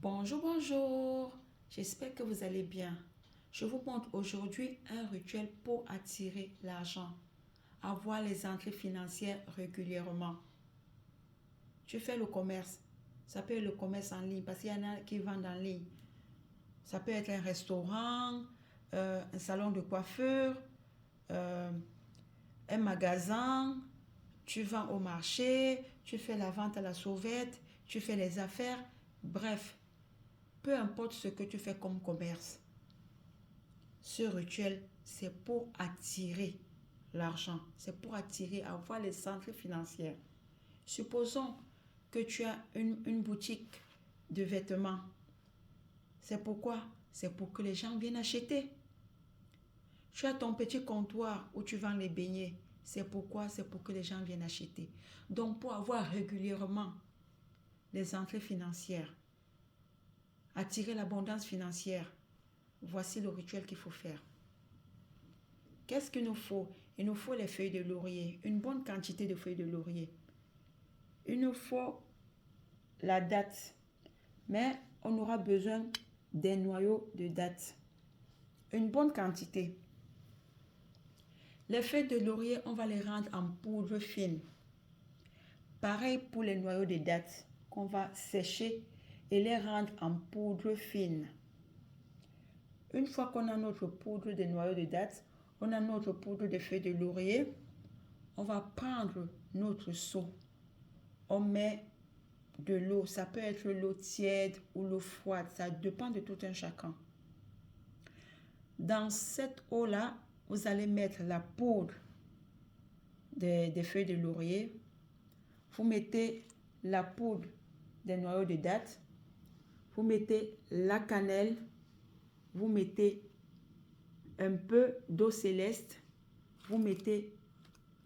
Bonjour, bonjour. J'espère que vous allez bien. Je vous montre aujourd'hui un rituel pour attirer l'argent, avoir les entrées financières régulièrement. Tu fais le commerce. Ça peut être le commerce en ligne parce qu'il y en a qui vendent en ligne. Ça peut être un restaurant, un salon de coiffure, euh, un magasin. Tu vends au marché, tu fais la vente à la sauvette, tu fais les affaires. Bref, peu importe ce que tu fais comme commerce, ce rituel, c'est pour attirer l'argent. C'est pour attirer, avoir les centres financières. Supposons que tu as une boutique de vêtements. C'est pourquoi? C'est pour que les gens viennent acheter. Tu as ton petit comptoir où tu vends les beignets. C'est pourquoi? C'est pour que les gens viennent acheter. Donc, pour avoir régulièrement les entrées financières, attirer l'abondance financière, voici le rituel qu'il faut faire. Qu'est-ce qu'il nous faut? Il nous faut les feuilles de laurier, une bonne quantité de feuilles de laurier. Il nous faut la date, mais on aura besoin des noyaux de date. Une bonne quantité. Les feuilles de laurier, on va les rendre en poudre fine. Pareil pour les noyaux de date qu'on va sécher et les rendre en poudre fine. Une fois qu'on a notre poudre de noyaux de date, on a notre poudre de feuilles de laurier, on va prendre notre seau. On met de l'eau, ça peut être l'eau tiède ou l'eau froide, ça dépend de tout un chacun. Dans cette eau-là, vous allez mettre la poudre des feuilles de laurier, vous mettez la poudre des noyaux de date, vous mettez la cannelle, vous mettez un peu d'eau céleste, vous mettez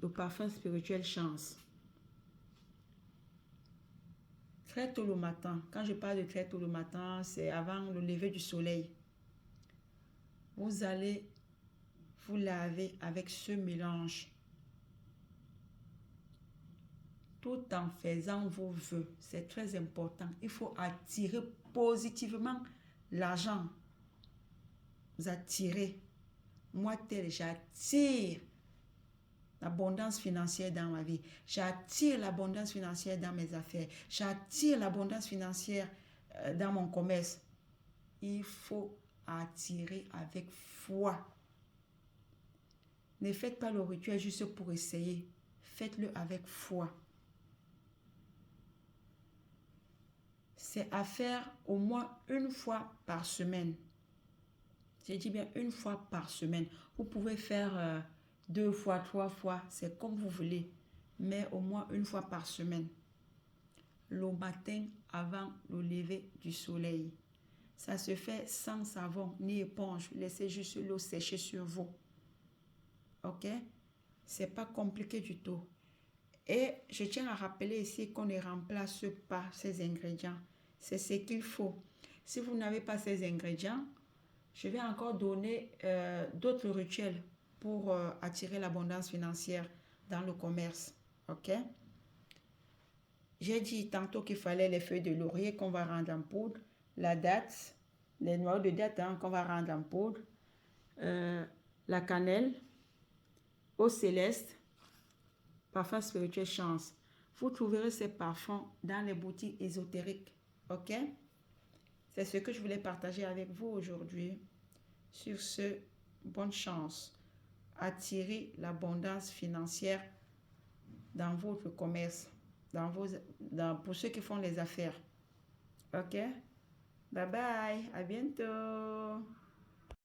le parfum spirituel chance. Très tôt le matin, quand je parle de très tôt le matin, c'est avant le lever du soleil. Vous allez vous laver avec ce mélange tout en faisant vos vœux. C'est très important. Il faut attirer positivement l'argent. Vous attirez. Moi, tel, j'attire l'abondance financière dans ma vie. J'attire l'abondance financière dans mes affaires. J'attire l'abondance financière dans mon commerce. Il faut attirer avec foi. Ne faites pas le rituel juste pour essayer. Faites-le avec foi. C'est à faire au moins une fois par semaine. J'ai dit bien une fois par semaine. Vous pouvez faire 2 fois, 3 fois, c'est comme vous voulez. Mais au moins une fois par semaine. Le matin avant le lever du soleil. Ça se fait sans savon ni éponge. Laissez juste l'eau sécher sur vous. Ok? C'est pas compliqué du tout. Et je tiens à rappeler ici qu'on ne remplace pas ces ingrédients. C'est ce qu'il faut. Si vous n'avez pas ces ingrédients, je vais encore donner d'autres rituels pour attirer l'abondance financière dans le commerce. Ok? J'ai dit tantôt qu'il fallait les feuilles de laurier qu'on va rendre en poudre, la date, les noyaux de date qu'on va rendre en poudre, la cannelle, eau céleste, parfum spirituel chance. Vous trouverez ces parfums dans les boutiques ésotériques. Ok? C'est ce que je voulais partager avec vous aujourd'hui. Sur ce, bonne chance. Attirez l'abondance financière dans votre commerce, pour ceux qui font les affaires. Ok? Bye bye. À bientôt.